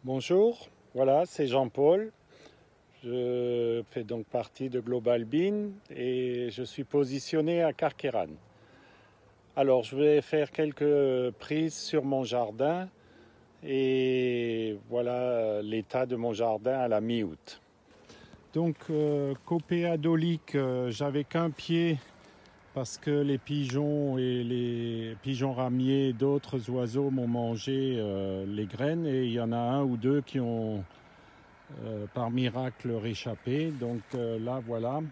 Bonjour, voilà, c'est Jean-Paul. Je fais donc partie de Global Bean et je suis positionné à Carqueiranne. Alors, je vais faire quelques prises sur mon jardin et voilà l'état de mon jardin à la mi-août. Donc, Copéa dolique, j'avais qu'un pied parce que les pigeons et les pigeons ramiers et d'autres oiseaux m'ont mangé les graines et il y en a un ou deux qui ont par miracle réchappé. Donc là voilà,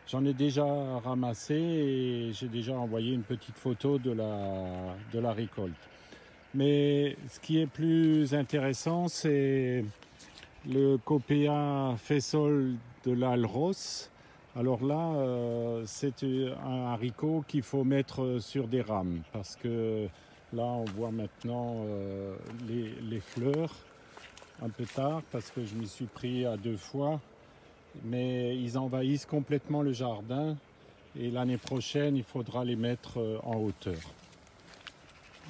j'en ai déjà ramassé et j'ai déjà envoyé une petite photo de la récolte. Mais ce qui est plus intéressant, c'est le Copéa Fessol de l'Alros. Alors là, c'est un haricot qu'il faut mettre sur des rames parce que là, on voit maintenant les fleurs un peu tard parce que je m'y suis pris à 2 fois. Mais ils envahissent complètement le jardin et l'année prochaine, il faudra les mettre en hauteur.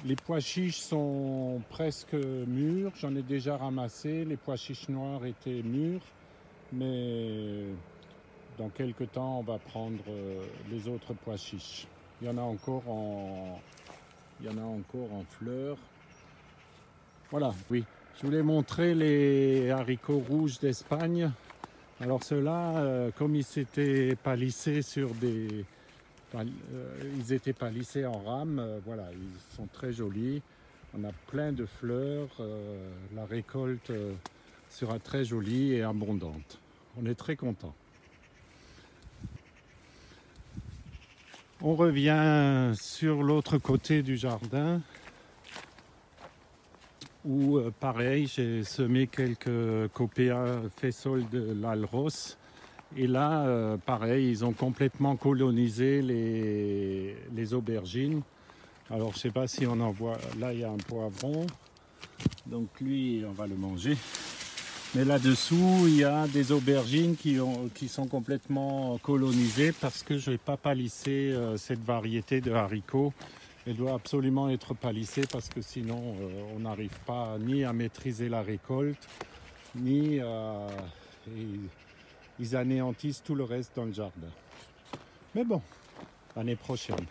Les pois chiches sont presque mûrs, j'en ai déjà ramassé. Les pois chiches noirs étaient mûrs, mais dans quelques temps, on va prendre les autres pois chiches. Il y en a encore en fleurs. Voilà, oui. Je voulais montrer les haricots rouges d'Espagne. Alors ceux-là, comme ils s'étaient palissés sur des... ils étaient palissés en rame, voilà, ils sont très jolis. On a plein de fleurs, la récolte sera très jolie et abondante. On est très content. On revient sur l'autre côté du jardin où pareil, j'ai semé quelques Copéa Fessol de l'Alros. Et là, pareil, ils ont complètement colonisé les aubergines. Alors, je ne sais pas si on en voit. Là, il y a un poivron. Donc, lui, on va le manger. Mais là-dessous, il y a des aubergines qui sont complètement colonisées parce que je n'ai pas palissé cette variété de haricots. Elle doit absolument être palissée parce que sinon, on n'arrive pas ni à maîtriser la récolte, ni à... ils anéantissent tout le reste dans le jardin. Mais bon, l'année prochaine.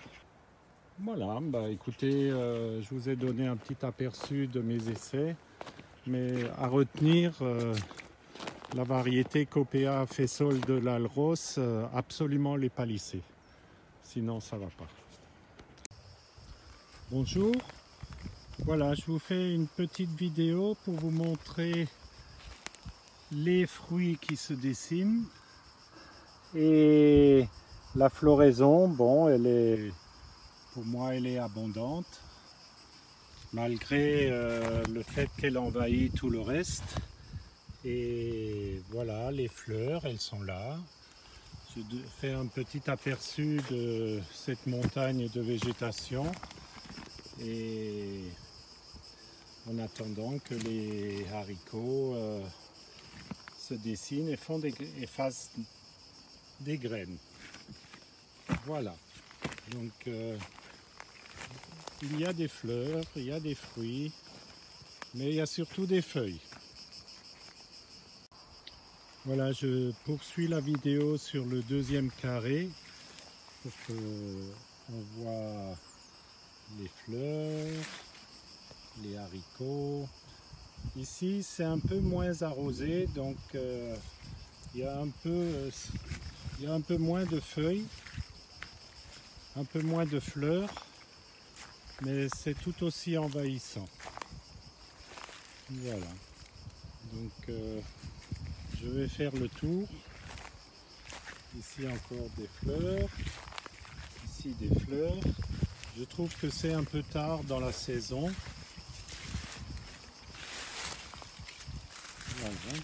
Voilà, bah écoutez, je vous ai donné un petit aperçu de mes essais, mais à retenir la variété Copéa Fessol de l'Alros, absolument les palisser, sinon ça va pas. Bonjour, voilà, je vous fais une petite vidéo pour vous montrer les fruits qui se dessinent et la floraison. Bon, pour moi elle est abondante malgré le fait qu'elle envahit tout le reste. Et voilà, les fleurs, elles sont là. Je fais un petit aperçu de cette montagne de végétation et en attendant que les haricots se dessinent et fassent des graines. Voilà, donc il y a des fleurs, il y a des fruits, mais il y a surtout des feuilles. Voilà, je poursuis la vidéo sur le deuxième carré pour qu'on voit les fleurs, les haricots. Ici, c'est un peu moins arrosé, donc il y a un peu moins de feuilles, un peu moins de fleurs, mais c'est tout aussi envahissant. Voilà, donc je vais faire le tour. Ici encore des fleurs, ici des fleurs. Je trouve que c'est un peu tard dans la saison. Voilà.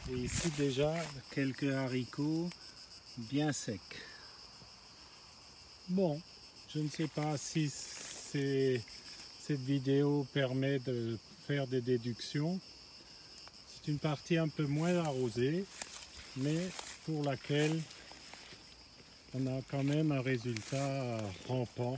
Et ici déjà quelques haricots bien secs. Bon, je ne sais pas si cette vidéo permet de faire des déductions. C'est une partie un peu moins arrosée, mais pour laquelle on a quand même un résultat rampant